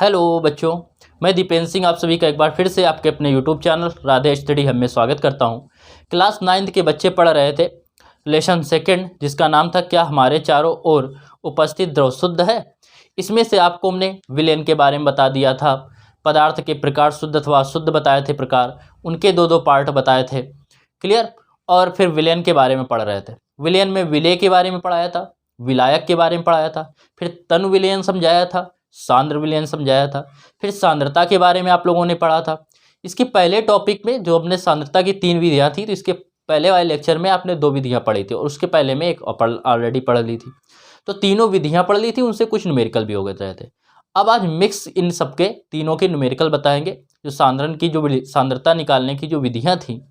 Hello बच्चों, मैं दीपेंद्र सिंह आप सभी का एक बार फिर से आपके अपने YouTube channel Radhe study hub में स्वागत करता हूं। क्लास 9th के बच्चे पढ़ रहे थे लेसन सेकंड, जिसका नाम था क्या हमारे चारों ओर उपस्थित द्रव शुद्ध है। इसमें से आपको हमने विलयन के बारे में बता दिया था, पदार्थ के प्रकार शुद्ध अथवा अशुद्ध बताए थे, प्रकार उनके दो पार्ट बताए थे। क्लियर। और फिर विलयन के बारे में पढ़ रहे थे। विलयन में विलय के बारे में पढ़ाया था, विलायक के बारे में पढ़ाया था, फिर तनु विलयन समझाया था, सांद्र विलयन समझाया था, फिर सांद्रता के बारे में आप लोगों ने पढ़ा था। इसके पहले टॉपिक में जो हमने सांद्रता की 3 विधियां थी, तो इसके पहले वाले लेक्चर में आपने 2 विधियां पढ़ी थी और उसके पहले में एक ऑलरेडी पढ़ ली थी। तो तीनों विधियां पढ़ ली थी, उनसे कुछ न्यूमेरिकल भी हो गए थे। अब आज मिक्स इन सबके तीनों के न्यूमेरिकल बताएंगे। जो सांद्रण की जो सांद्रता निकालने की जो विधियां थी,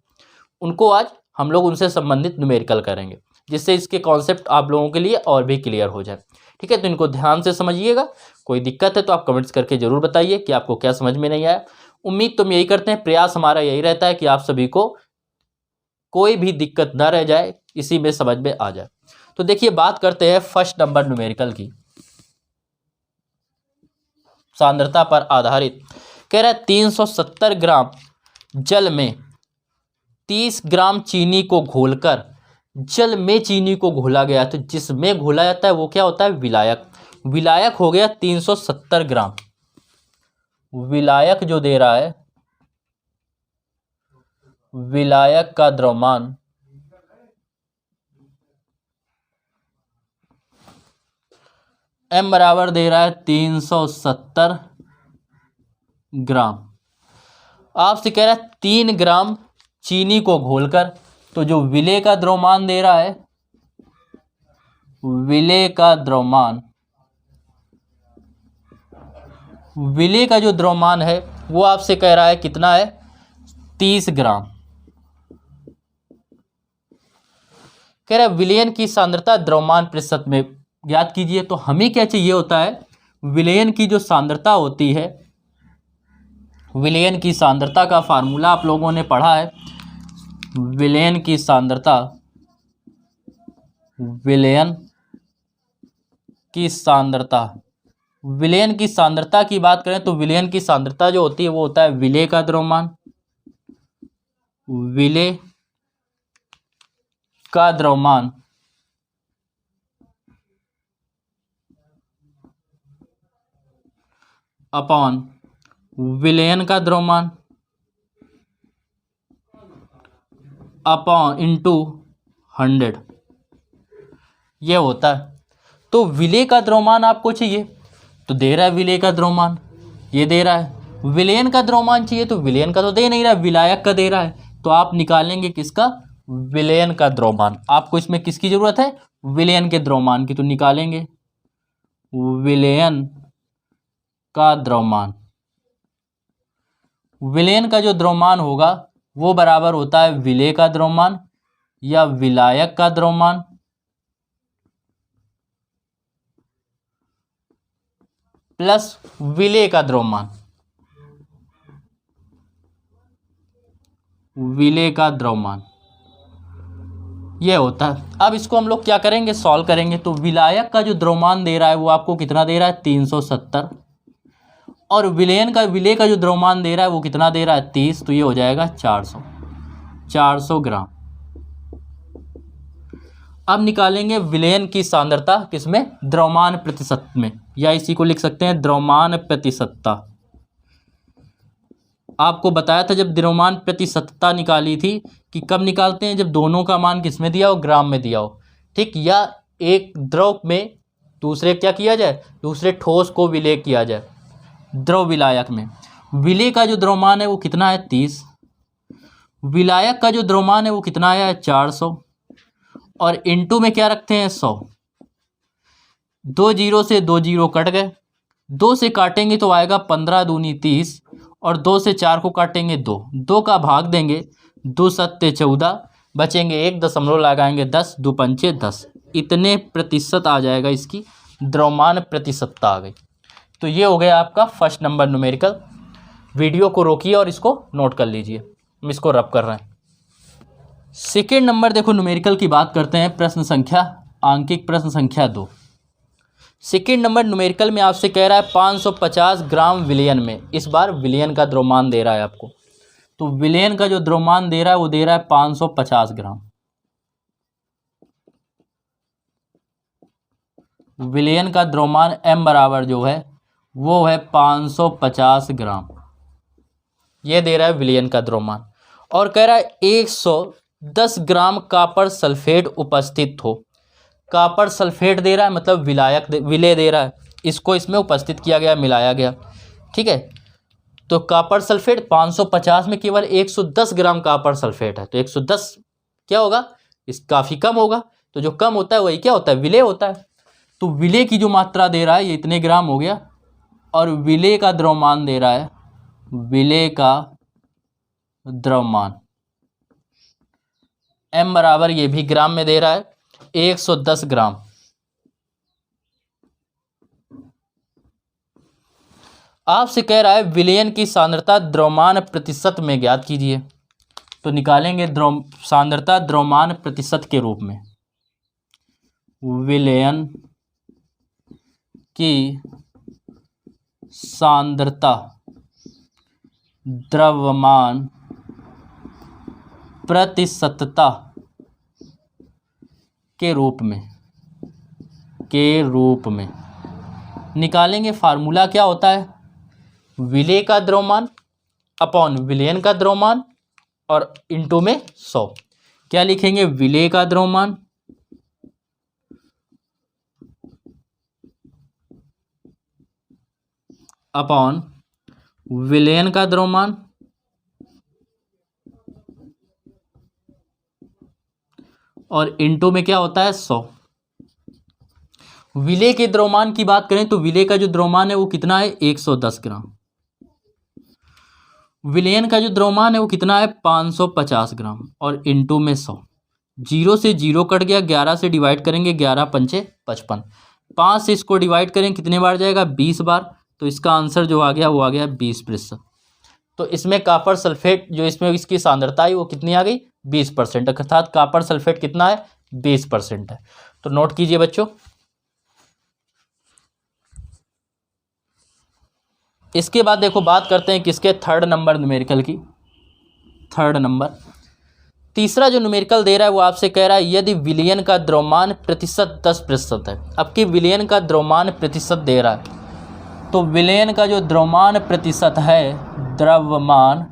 उनको आज हम लोग उनसे संबंधित न्यूमेरिकल करेंगे, जिससे इसके कॉन्सेप्ट आप लोगों के लिए और भी क्लियर हो जाए। ठीक है, तो इनको ध्यान से समझिएगा। कोई दिक्कत है तो आप कमेंट्स करके जरूर बताइए कि आपको क्या समझ में नहीं आया। उम्मीद तो हम यही करते हैं, प्रयास हमारा यही रहता है कि आप सभी को कोई भी दिक्कत ना रह जाए, इसी में समझ में आ जाए। तो देखिए, बात करते हैं फर्स्ट नंबर न्यूमेरिकल की, सांद्रता पर आधारित। कह रहा है 370 ग्राम जल में 30 ग्राम चीनी को घोलकर, जल में चीनी को घोला गया, तो जिसमें घोला जाता है वो क्या होता है? विलायक। विलायक हो गया 370 ग्राम। विलायक जो दे रहा है, विलायक का द्रव्यमान m बराबर दे रहा है 370 ग्राम। आपसे कह रहा है 3 ग्राम चीनी को घोलकर, तो जो विलेय का द्रव्यमान दे रहा है, विलेय का द्रव्यमान, विलेय का जो द्रव्यमान है वो आपसे कह रहा है कितना है? 30 ग्राम। कह रहा है विलयन की सांद्रता द्रव्यमान प्रतिशत में ज्ञात कीजिए। तो हमें क्या चाहिए होता है? विलयन की जो सांद्रता होती है, विलयन की सांद्रता का फार्मूला आप लोगों ने पढ़ा है। विलयन की सांद्रता, विलयन की सांद्रता, विलयन की सांद्रता की बात करें तो विलयन की सांद्रता जो होती है वो होता है विलेय का द्रव्यमान, विलेय का द्रव्यमान अपॉन विलयन का द्रव्यमान अपॉन इंटू 100, ये होता है। तो विलेय का द्रव्यमान आपको चाहिए, तो दे रहा है विलेय का द्रव्यमान, ये दे रहा है। विलयन का द्रव्यमान चाहिए, तो विलयन का तो दे नहीं रहा, विलायक का दे रहा है। तो आप निकालेंगे किसका? विलयन का द्रव्यमान। आपको इसमें किसकी जरूरत है? विलयन के द्रव्यमान की। तो निकालेंगे विलयन का द्रव्यमान। विलयन का जो द्रव्यमान होगा वो बराबर होता है विलेय का द्रव्यमान या विलायक का द्रव्यमान प्लस विलेय का द्रव्यमान, विलेय का द्रव्यमान, यह होता है। अब इसको हम लोग क्या करेंगे? सॉल्व करेंगे। तो विलायक का जो द्रव्यमान दे रहा है वो आपको कितना दे रहा है? 370, और विलयन का, विलेय का जो द्रव्यमान दे रहा है वो कितना दे रहा है? 30। तो ये हो जाएगा 400 ग्राम। अब निकालेंगे विलयन की सांद्रता किसमें? द्रव्यमान प्रतिशत में, या इसी को लिख सकते हैं द्रव्यमान प्रतिशतता। आपको बताया था जब द्रव्यमान प्रतिशतता निकाली थी कि कब निकालते हैं? जब दोनों का मान किसमें दिया हो? ग्राम में दिया हो। ठीक, या एक द्रव में दूसरे क्या किया जाए? दूसरे ठोस को विलेय किया जाए। द्रव विलायक में विलेय का जो द्रव्यमान है वो कितना है? 30। विलायक का जो द्रव्यमान है वो कितना आया है? 400, और इनटू में क्या रखते हैं? 100। 2 जीरो से 2 जीरो कट गए, 2 से काटेंगे तो आएगा 15 दूनी 30, और 2 से 4 को काटेंगे 2 का भाग देंगे, 2 सत्ते 14, बचेंगे 1 दशमलव लगाएंगे 10, 2 पंचे 10, इतने प्रतिशत आ जाएगा। इसकी द्रव्यमान प्रतिशतता आ गई। तो ये हो गया आपका फर्स्ट नंबर न्यूमेरिकल। वीडियो को रोकिए और इसको नोट कर लीजिए, हम इसको रब कर रहे हैं। सेकेंड नंबर देखो न्यूमेरिकल की बात करते हैं। प्रश्न संख्या, आंकिक प्रश्न संख्या 2। सेकेंड नंबर न्यूमेरिकल में आपसे कह रहा है 550 ग्राम विलयन में, इस बार विलयन का द्रव्यमान दे रहा है आपको। तो विलयन का जो द्रव्यमान दे रहा है वो दे रहा है 550 ग्राम। विलयन का द्रव्यमान m बराबर जो है वो है 550 ग्राम, ये दे रहा है विलयन का द्रव्यमान। और कह रहा है 110 ग्राम कॉपर सल्फेट उपस्थित हो। कॉपर सल्फेट दे रहा है मतलब विलय दे रहा है, इसको इसमें उपस्थित किया गया, मिलाया गया, ठीक है। तो कॉपर सल्फेट 550 में केवल 110 ग्राम कॉपर सल्फेट है, तो 110 क्या होगा, इस काफ़ी कम होगा। तो जो कम होता है वही क्या होता है, विलय होता है। तो विलय की जो मात्रा दे रहा है ये इतने ग्राम हो गया, और विलय का द्रव्यमान दे रहा है, विलय का द्रव्यमान m बराबर ये भी ग्राम में दे रहा है 110 ग्राम। आपसे कह रहा है विलयन की सांद्रता द्रव्यमान प्रतिशत में ज्ञात कीजिए। तो निकालेंगे सांद्रता द्रव्यमान प्रतिशत के रूप में। विलयन की सांद्रता द्रव्यमान प्रतिशतता के रूप में निकालेंगे। फार्मूला क्या होता है, विलय का द्रव्यमान अपॉन विलयन का द्रव्यमान और इंटू में 100। क्या लिखेंगे, विलय का द्रव्यमान अपॉन विलयन का द्रव्यमान और इंटू में क्या होता है 100। विलय के द्रव्यमान की बात करें तो विलय का जो द्रव्यमान है वो कितना है 110 ग्राम। विलयन का जो द्रव्यमान है वो कितना है 550 ग्राम और इंटू में 100। 0 से 0 कट गया, 11 से डिवाइड करेंगे, 11 पंचे 55। 5 से इसको डिवाइड करें कितने बार जाएगा, 20 बार। तो इसका आंसर जो आ गया वो आ गया 20%। तो इसमें कॉपर सल्फेट जो इसमें इसकी सांद्रता है वो कितनी आ गई 20%, अर्थात कॉपर सल्फेट कितना है 20% है। तो नोट कीजिए बच्चों। इसके बाद देखो बात करते हैं किसके, थर्ड नंबर न्यूमेरिकल की। थर्ड नंबर तीसरा जो न्यूमेरिकल दे रहा है वो आपसे कह रहा है यदि विलयन का द्रव्यमान प्रतिशत 10% है। अब की विलयन का द्रव्यमान प्रतिशत दे रहा है, तो विलयन का जो द्रव्यमान प्रतिशत है, द्रव्यमान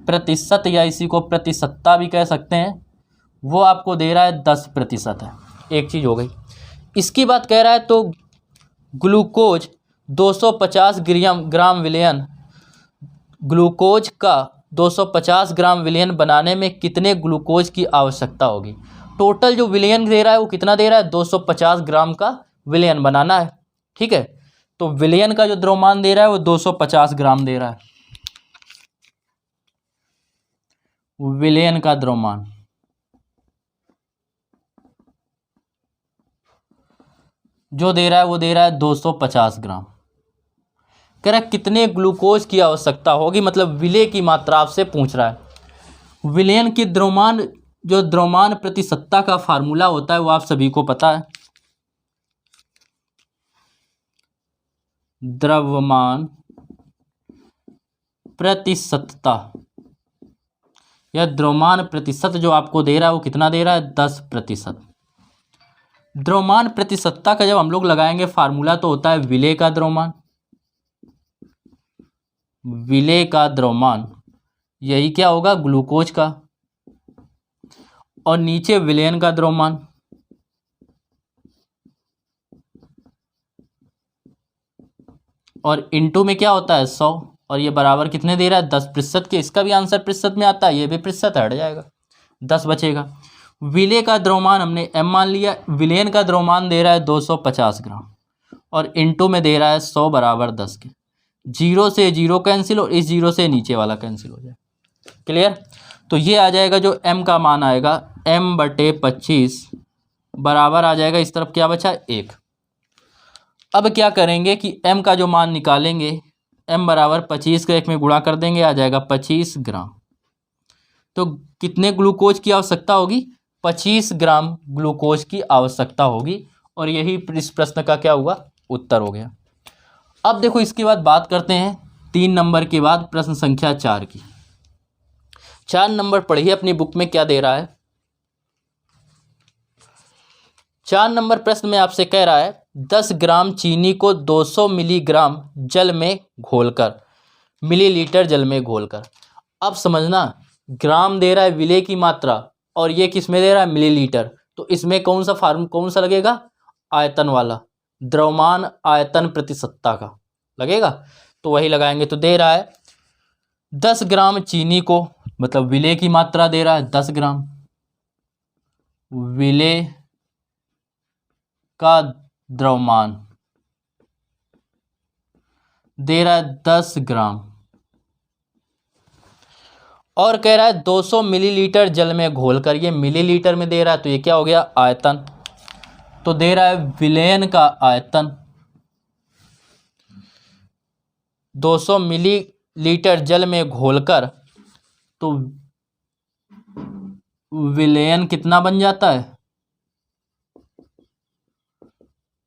प्रतिशत या इसी को प्रतिशतता भी कह सकते हैं, वो आपको दे रहा है 10% है। एक चीज़ हो गई। इसकी बात कह रहा है तो ग्लूकोज 250 ग्राम विलयन, ग्लूकोज का 250 ग्राम विलयन बनाने में कितने ग्लूकोज की आवश्यकता होगी। टोटल जो विलयन दे रहा है वो कितना दे रहा है 250 ग्राम का विलयन बनाना है, ठीक है। तो विलयन का जो द्रव्यमान दे रहा है वो 250 ग्राम दे रहा है। विलयन का द्रव्यमान जो दे रहा है वो दे रहा है 250 ग्राम। कह रहा है कितने ग्लूकोज की आवश्यकता होगी, मतलब विलय की मात्रा आपसे पूछ रहा है। विलयन की द्रव्यमान जो द्रव्यमान प्रतिशतता का फार्मूला होता है वो आप सभी को पता है। द्रव्यमान प्रतिशतता या द्रव्यमान प्रतिशत जो आपको दे रहा है वो कितना दे रहा है 10%। द्रव्यमान प्रतिशतता का जब हम लोग लगाएंगे फार्मूला तो होता है विलय का द्रव्यमान, विलय का द्रव्यमान यही क्या होगा ग्लूकोज का, और नीचे विलयन का द्रव्यमान, और इनटू में क्या होता है 100, और ये बराबर कितने दे रहा है 10% के। इसका भी आंसर प्रतिशत में आता है, ये भी प्रतिशत हट जाएगा, 10 बचेगा। विलय का द्रव्यमान हमने m मान लिया, विलयन का द्रव्यमान दे रहा है 250 ग्राम और इनटू में दे रहा है 100 बराबर 10 के। 0 से 0 कैंसिल और इस 0 से नीचे वाला कैंसिल हो जाए। क्लियर। तो ये आ जाएगा जो m का मान आएगा m/25 बराबर आ जाएगा, इस तरफ क्या बचा 1। अब क्या करेंगे कि m का जो मान निकालेंगे, m बराबर 25 का 1 में गुणा कर देंगे, आ जाएगा 25 ग्राम। तो कितने ग्लूकोज की आवश्यकता होगी 25 ग्राम ग्लूकोज की आवश्यकता होगी। और यही इस प्रश्न का क्या हुआ उत्तर हो गया। अब देखो इसके बाद बात करते हैं 3 नंबर के बाद प्रश्न संख्या 4 की। 4 नंबर पढ़िए अपनी बुक में क्या दे रहा है। 4 नंबर प्रश्न में आपसे कह रहा है 10 ग्राम चीनी को 200 मिलीग्राम जल में घोलकर, मिलीलीटर जल में घोलकर। अब समझना, ग्राम दे रहा है विलेय की मात्रा और ये किस में दे रहा है, मिलीलीटर। तो इसमें कौन सा लगेगा, आयतन वाला, द्रव्यमान आयतन प्रतिशतता का लगेगा, तो वही लगाएंगे। तो दे रहा है 10 ग्राम चीनी को, मतलब विलेय की मात्रा दे रहा है 10 ग्राम, विलेय का द्रव्यमान दे रहा है 10 ग्राम, और कह रहा है 200 मिलीलीटर जल में घोलकर। ये मिलीलीटर में दे रहा है तो ये क्या हो गया, आयतन। तो दे रहा है विलयन का आयतन 200 मिलीलीटर जल में घोलकर, तो विलयन कितना बन जाता है,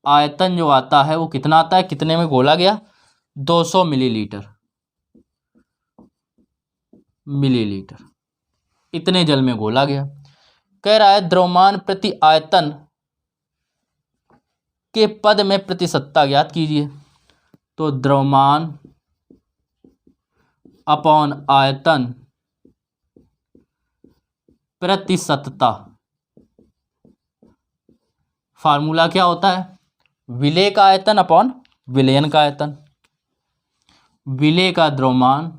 आयतन जो आता है वो कितना आता है, कितने में घोला गया, 200 मिलीलीटर, इतने जल में घोला गया। कह रहा है द्रव्यमान प्रति आयतन के पद में प्रतिशतता ज्ञात कीजिए। तो द्रव्यमान अपॉन आयतन प्रतिशतता, फार्मूला क्या होता है, विलेय का आयतन अपॉन विलयन का आयतन। विलेय का द्रव्यमान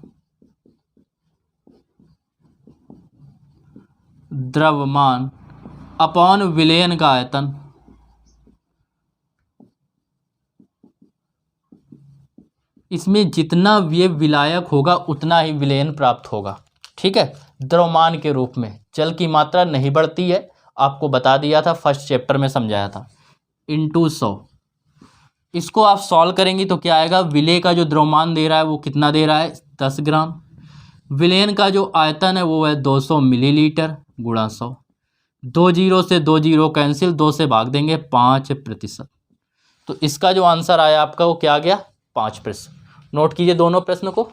अपॉन विलयन का आयतन। इसमें जितना ये विलायक होगा उतना ही विलयन प्राप्त होगा, ठीक है। द्रव्यमान के रूप में जल की मात्रा नहीं बढ़ती है, आपको बता दिया था, फर्स्ट चैप्टर में समझाया था, इंटू 100। इसको आप सॉल्व करेंगे तो क्या आएगा, विलेय का जो द्रव्यमान दे रहा है वो कितना दे रहा है, 10 ग्राम। विलयन का जो आयतन है वो है 200 मिलीलीटर गुणा 100। 2 जीरो से 2 जीरो कैंसिल, 2 से भाग देंगे 5%। तो इसका जो आंसर आया आपका वो क्या आ गया, 5%। नोट कीजिए दोनों प्रश्न को।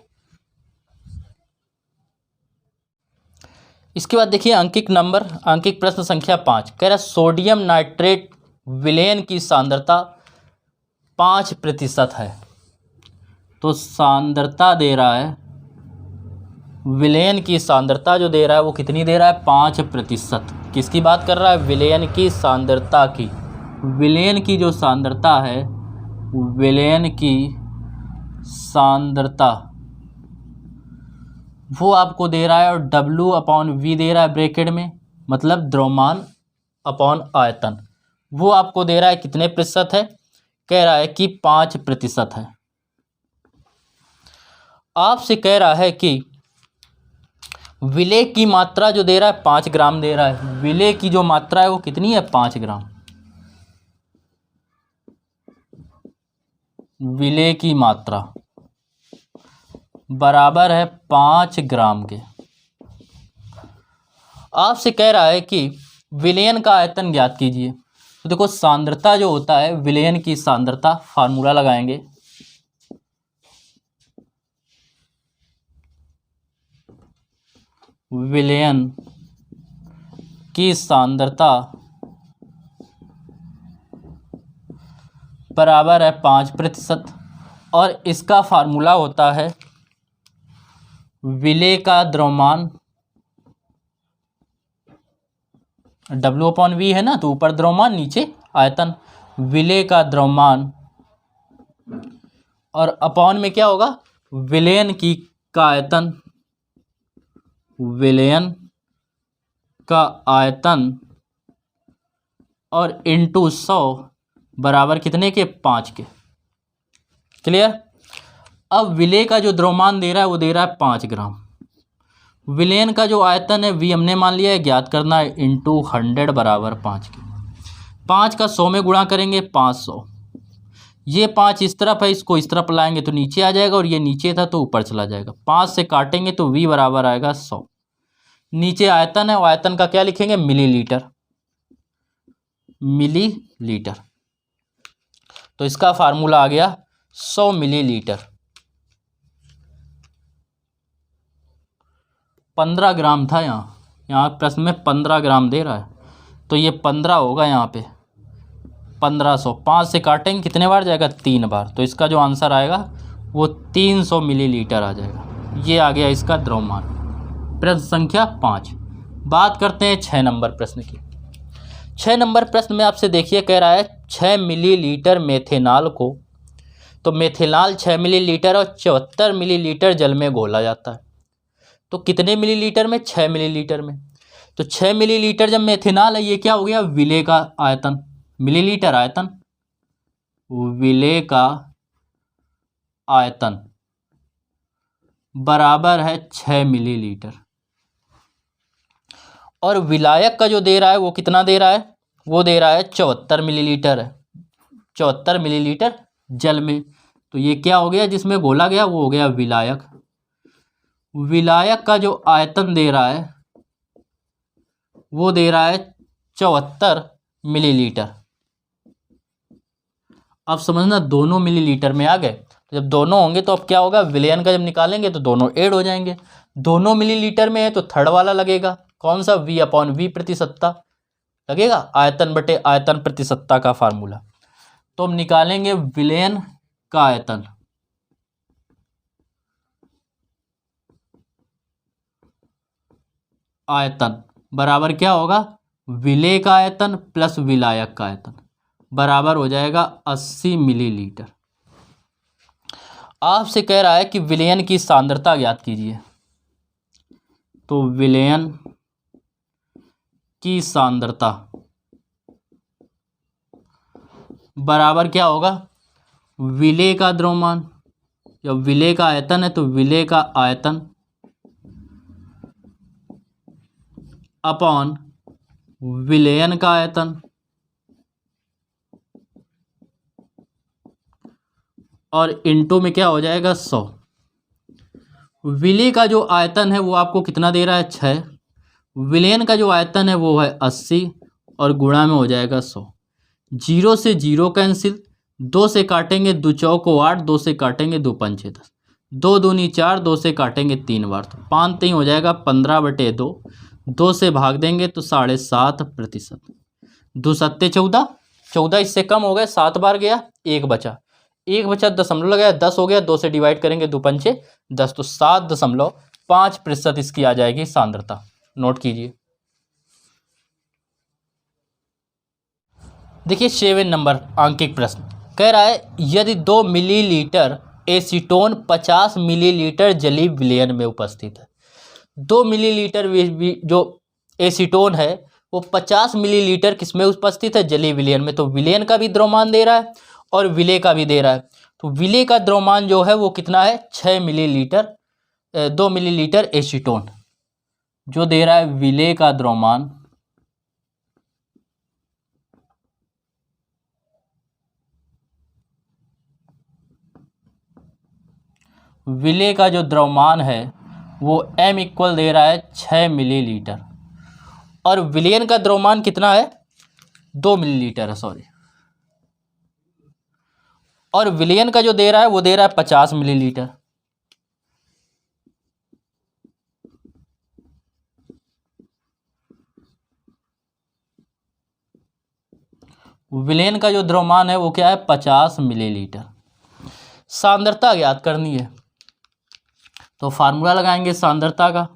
इसके बाद देखिए अंकिक प्रश्न संख्या 5। कह रहा है सोडियम नाइट्रेट विलयन की सांद्रता 5% है। तो सांद्रता दे रहा है, विलयन की सांद्रता जो दे रहा है वो कितनी दे रहा है, 5%। किसकी बात कर रहा है, विलयन की सांद्रता की। विलयन की जो सांद्रता है, विलयन की सांद्रता वो आपको दे रहा है, और W/V दे रहा है ब्रैकेट में, मतलब द्रव्यमान अपॉन आयतन, वो आपको दे रहा है कितने प्रतिशत है, कह रहा है कि 5% है। आपसे कह रहा है कि विलेय की मात्रा जो दे रहा है 5 ग्राम दे रहा है, विलेय की जो मात्रा है वो कितनी है, 5 ग्राम। विलेय की मात्रा बराबर है 5 ग्राम के। आपसे कह रहा है कि विलयन का आयतन ज्ञात कीजिए। तो देखो सांद्रता जो होता है, विलयन की सांद्रता, फार्मूला लगाएंगे, विलयन की सांद्रता बराबर है 5%, और इसका फार्मूला होता है विलेय का द्रव्यमान, W/V है ना, तो ऊपर द्रव्यमान नीचे आयतन, विलेय का द्रव्यमान, और अपॉन में क्या होगा, विलयन की का आयतन, विलयन का आयतन, और इंटू 100 बराबर कितने के, 5 के। क्लियर। अब विलेय का जो द्रव्यमान दे रहा है वो दे रहा है 5 ग्राम। विलयन का जो आयतन है V हमने मान लिया है, ज्ञात करना है, इंटू 100 बराबर 5 के। 5 का 100 में गुणा करेंगे 500। ये 5 इस तरफ है, इसको इस तरफ लाएंगे तो नीचे आ जाएगा, और ये नीचे था तो ऊपर चला जाएगा। 5 से काटेंगे तो V बराबर आएगा 100। नीचे आयतन है, वो आयतन का क्या लिखेंगे, मिलीलीटर। तो इसका फार्मूला आ गया 100 मिलीलीटर। 15 ग्राम था यहाँ प्रश्न में 15 ग्राम दे रहा है, तो ये 15 होगा यहाँ पे 1500। 5 से काटेंगे कितने बार जाएगा, 3 बार, तो इसका जो आंसर आएगा वो 300 मिलीलीटर आ जाएगा। ये आ गया इसका द्रव्यमान। प्रश्न संख्या 5। बात करते हैं 6 नंबर प्रश्न की। 6 नंबर प्रश्न में आपसे देखिए कह रहा है 6 मिलीलीटर मेथेनॉल को, तो मेथेनॉल 6 मिलीलीटर और 74 मिलीलीटर जल में घोला जाता है। तो कितने मिलीलीटर में, 6 मिलीलीटर में। तो 6 मिलीलीटर जब मेथेनॉल है, ये क्या हो गया, विलेय का आयतन, मिलीलीटर आयतन, विलेय का आयतन बराबर है 6 मिलीलीटर। और विलायक का जो दे रहा है वो कितना दे रहा है, वो दे रहा है 74 मिलीलीटर है, 74 मिलीलीटर जल में। तो ये क्या हो गया, जिसमें घोला गया वो हो गया विलायक। विलायक का जो आयतन दे रहा है वो दे रहा है 74 मिलीलीटर। अब समझना दोनों मिलीलीटर में आ गए, तो जब दोनों होंगे तो अब क्या होगा, विलयन का जब निकालेंगे तो दोनों ऐड हो जाएंगे। दोनों मिलीलीटर में है तो थर्ड वाला लगेगा, कौन सा, V/V प्रतिशतता लगेगा, आयतन बटे आयतन प्रतिशतता का फार्मूला। तो हम निकालेंगे विलयन का आयतन, आयतन बराबर क्या होगा, विलेय का आयतन प्लस विलायक का आयतन बराबर हो जाएगा 80 मिलीलीटर। आपसे कह रहा है कि विलयन की सांद्रता ज्ञात कीजिए। तो विलयन की सांद्रता बराबर क्या होगा, विलेय का द्रव्यमान, जब विलेय का आयतन है तो विलेय का आयतन अपॉन विलयन का आयतन, और इनटू में क्या हो जाएगा 100। विलेय का जो आयतन है वो आपको कितना दे रहा है, 6। विलयन का जो आयतन है वो है 80 और गुणा में हो जाएगा 100। 0 से 0 कैंसिल, 2 से काटेंगे 2 चौको 8, 2 से काटेंगे 2 पंचे 10, 2 दूनी 4, 2 से काटेंगे 3 बार, तो 5 3 हो जाएगा 15/2। 2 से भाग देंगे तो 7.5%। 2 सत्ते 14, 14 इससे कम हो गए, 7 बार गया, 1 बचा, 1 बचा दशमलव लगाया 10 हो गया, 2 से डिवाइड करेंगे 2 पंचे 10, तो 7.5% इसकी आ जाएगी सांद्रता। नोट कीजिए। देखिए 7 नंबर आंकिक प्रश्न कह रहा है यदि 2 मिलीलीटर एसीटोन 50 मिलीलीटर जलीय विलयन में उपस्थित है। 2 मिलीलीटर जो एसीटोन है वो 50 मिलीलीटर किसमें उपस्थित है, जलीय विलयन में। तो विलयन का भी द्रव्यमान दे रहा है और विलेय का भी दे रहा है। तो विलेय का द्रव्यमान जो है वो कितना है, 6 मिलीलीटर, 2 मिलीलीटर एसीटोन जो दे रहा है विलेय का द्रव्यमान, विलेय का जो द्रव्यमान है वो M इक्वल दे रहा है 6 मिलीलीटर, और विलयन का द्रव्यमान कितना है, 2 मिलीलीटर है, सॉरी, और विलयन का जो दे रहा है वो दे रहा है 50 मिलीलीटर। विलयन का जो द्रव्यमान है वो क्या है, 50 मिलीलीटर। सांद्रता ज्ञात करनी है, तो फार्मूला लगाएंगे सांद्रता का,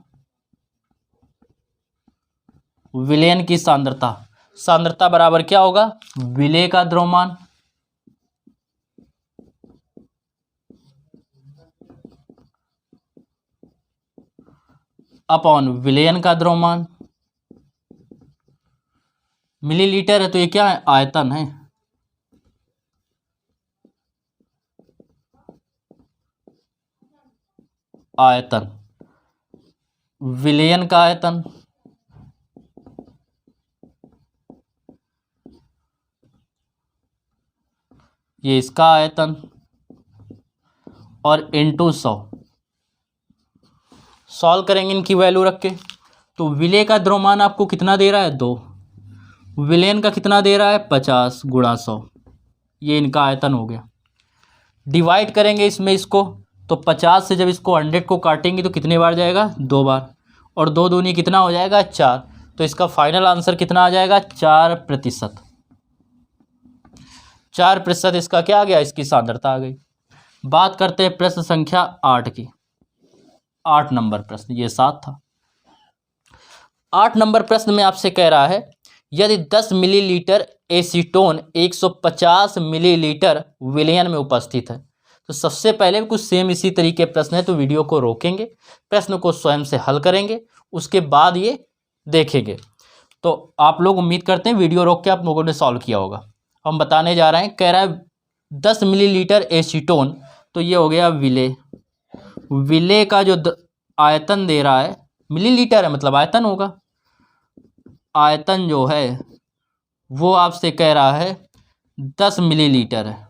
विलयन की सांद्रता, सांद्रता बराबर क्या होगा, विलेय का द्रव्यमान अपॉन विलयन का द्रव्यमान। मिलीलीटर है तो ये क्या है, आयतन है, आयतन, विलयन का आयतन ये इसका आयतन और इनटू 100। सॉल्व करेंगे इनकी वैल्यू रख के, तो विलेय का द्रव्यमान आपको कितना दे रहा है, 2, विलयन का कितना दे रहा है, 50 गुणा 100, ये इनका आयतन हो गया। डिवाइड करेंगे इसमें इसको, तो 50 से जब इसको 100 को काटेंगे तो कितने बार जाएगा, 2 बार, और 2 दूनी कितना हो जाएगा, 4। तो इसका फाइनल आंसर कितना आ जाएगा, 4%। 4% इसका क्या आ गया, इसकी सांद्रता आ गई। बात करते हैं प्रश्न संख्या 8 की। 8 नंबर प्रश्न, ये 7 था। 8 नंबर प्रश्न में आपसे कह रहा है यदि 10 मिलीलीटर एसीटोन 150 मिलीलीटर विलयन में उपस्थित है। तो सबसे पहले कुछ सेम इसी तरीके प्रश्न है, तो वीडियो को रोकेंगे, प्रश्न को स्वयं से हल करेंगे, उसके बाद ये देखेंगे। तो आप लोग उम्मीद करते हैं वीडियो रोक के आप लोगों ने सॉल्व किया होगा। हम बताने जा रहे हैं, कह रहा है 10 मिलीलीटर एसीटोन, तो ये हो गया विलेय। विलेय का जो आयतन दे रहा है, मिलीलीटर है मतलब आयतन होगा, आयतन जो है वो आपसे कह रहा है 10 मिलीलीटर है,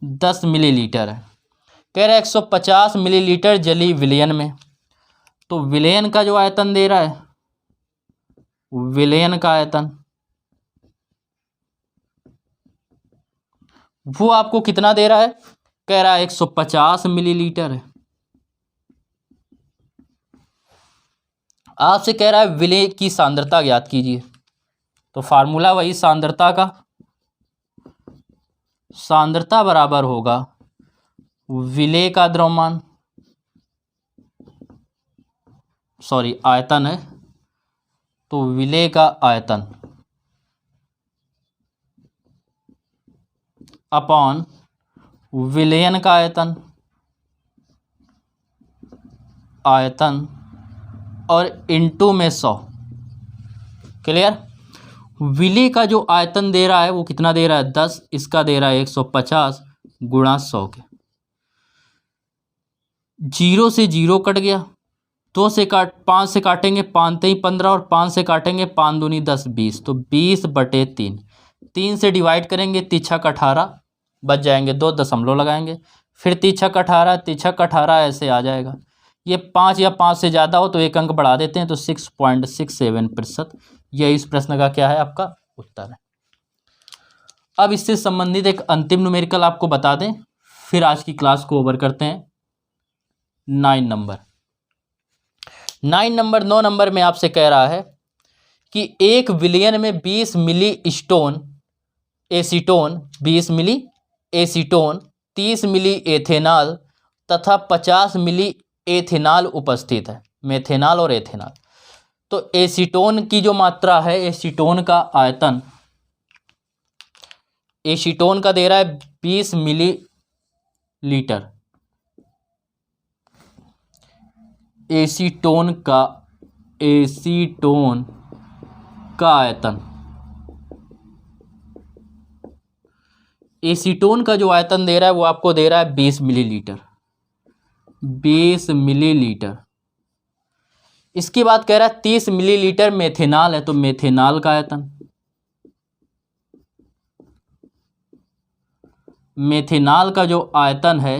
10 मिलीलीटर है। कह रहा है 150 मिलीलीटर जलीय विलयन में, तो विलयन का जो आयतन दे रहा है, विलयन का आयतन वो आपको कितना दे रहा है, कह रहा है 150 मिलीलीटर है। आपसे कह रहा है विलेय की सांद्रता ज्ञात कीजिए, तो फार्मूला वही सांद्रता का, सांद्रता बराबर होगा विलेय का द्रव्यमान, सॉरी आयतन है, तो विलेय का आयतन अपॉन विलयन का आयतन, आयतन और इनटू में 100। क्लियर। विलेय का जो आयतन दे रहा है वो कितना दे रहा है, 10, इसका दे रहा है 150 गुणा 100 के। 0 से 0 कट गया, 2 से 5 से काटेंगे, 5 3 15, और 5 से काटेंगे 5 दूनी 10 20, तो 20/3। 3 से डिवाइड करेंगे, तीछक 18 बच जाएंगे, 2 दशमलव लगाएंगे, फिर तीछक 18, तीछक 18 ऐसे आ जाएगा। ये 5 या 5 से ज़्यादा हो तो एक अंक बढ़ा देते हैं, तो 6.67%। यह इस प्रश्न का क्या है, आपका उत्तर है। अब इससे संबंधित एक अंतिम न्यूमेरिकल आपको बता दें, फिर आज की क्लास को ओवर करते हैं। 9 नंबर 9 नंबर में आपसे कह रहा है कि एक विलयन में 20 मिली एसीटोन 20 मिली एसीटोन, 30 मिली एथेनॉल तथा 50 मिली एथेनॉल उपस्थित है, मेथेनॉल और एथेनॉल। तो एसीटोन की जो मात्रा है, एसीटोन का आयतन, एसीटोन का दे रहा है 20 मिलीलीटर, एसीटोन का आयतन, एसीटोन का जो आयतन दे रहा है वो आपको दे रहा है 20 मिलीलीटर, 20 मिलीलीटर। इसके बाद कह रहा है 30 मिलीलीटर मेथेनॉल है, तो मेथेनॉल का आयतन, मेथेनॉल का जो आयतन है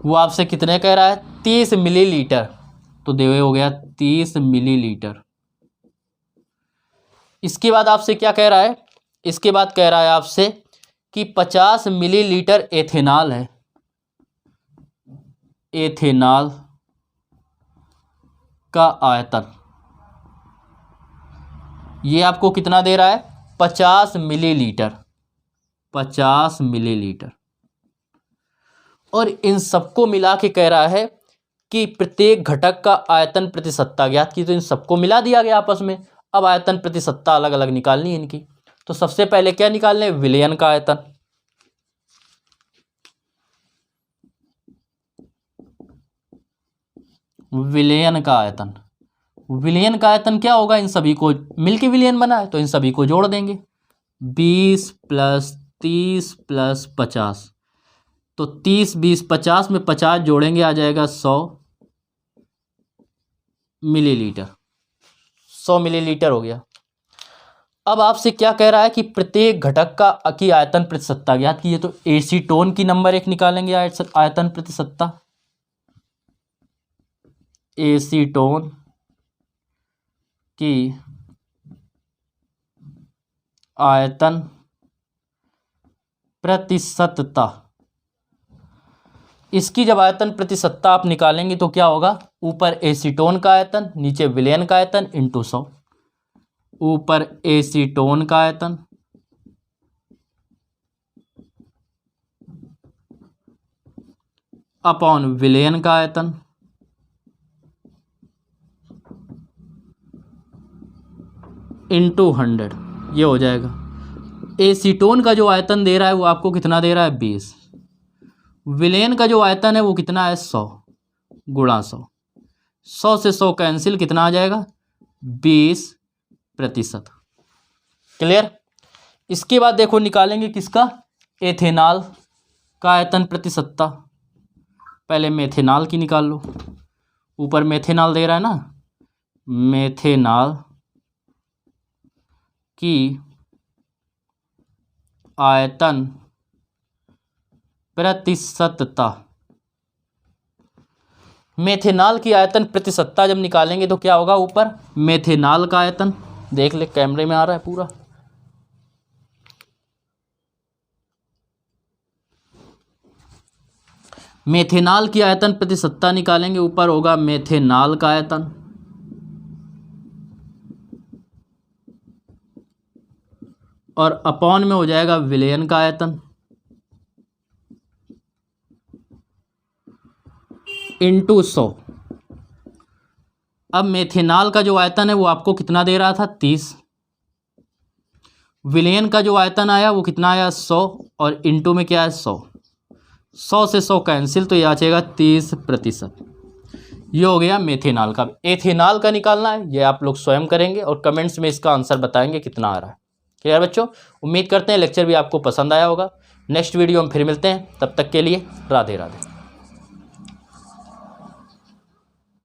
वो आपसे कितने कह रहा है, 30 मिलीलीटर, तो देवे हो गया 30 मिलीलीटर। इसके बाद आपसे क्या कह रहा है, इसके बाद कह रहा है आपसे कि 50 मिलीलीटर एथेनॉल है, एथेनॉल का आयतन ये आपको कितना दे रहा है, 50 मिलीलीटर, 50 मिलीलीटर। और इन सबको मिला के कह रहा है कि प्रत्येक घटक का आयतन प्रतिशतता ज्ञात की, तो इन सबको मिला दिया गया आपस में। अब आयतन प्रतिशतता अलग अलग निकालनी है इनकी। तो सबसे पहले क्या निकालने, विलयन का आयतन, विलयन का आयतन, विलयन का आयतन क्या होगा, इन सभी को मिलके विलयन बना है तो इन सभी को जोड़ देंगे, 20 + 30 + 50, तो 30 20 50 में 50 जोड़ेंगे आ जाएगा 100 मिलीलीटर, 100 मिलीलीटर हो गया। अब आपसे क्या कह रहा है कि प्रत्येक घटक का की आयतन प्रतिशतता ज्ञात कीजिए, तो एसीटोन की नंबर 1 निकालेंगे आयतन प्रतिशतता, एसीटोन की आयतन प्रतिशतता। इसकी जब आयतन प्रतिशतता आप निकालेंगे तो क्या होगा, ऊपर एसीटोन का आयतन नीचे विलयन का आयतन इंटू 100। ऊपर एसीटोन का आयतन अपॉन विलयन का आयतन इंटू 100, ये हो जाएगा। एसीटोन का जो आयतन दे रहा है वो आपको कितना दे रहा है, 20। विलयन का जो आयतन है वो कितना है, 100 गुणा 100। 100 से 100 कैंसिल, कितना आ जाएगा, 20%। क्लियर। इसके बाद देखो निकालेंगे किसका, एथेनॉल का आयतन प्रतिशतता। पहले मेथेनॉल की निकाल लो। ऊपर मेथेनॉल दे रहा है ना, मेथेनॉल की आयतन प्रतिशतता। मेथेनॉल की आयतन प्रतिशतता जब निकालेंगे तो क्या होगा, ऊपर मेथेनॉल का आयतन, देख ले कैमरे में आ रहा है पूरा, मेथेनॉल की आयतन प्रतिशतता निकालेंगे, ऊपर होगा मेथेनॉल का आयतन और अपॉन में हो जाएगा विलयन का आयतन इंटू 100। अब मेथेनॉल का जो आयतन है वो आपको कितना दे रहा था, 30। विलयन का जो आयतन आया वो कितना आया, 100 और इंटू में क्या है, 100। 100 से 100 कैंसिल, तो ये आ जाएगा 30%। ये हो गया मेथेनॉल का। एथेनॉल का निकालना है, ये आप लोग स्वयं करेंगे और कमेंट्स में इसका आंसर बताएंगे कितना आ रहा है। क्लियर बच्चों। उम्मीद करते हैं लेक्चर भी आपको पसंद आया होगा। नेक्स्ट वीडियो में फिर मिलते हैं, तब तक के लिए राधे राधे।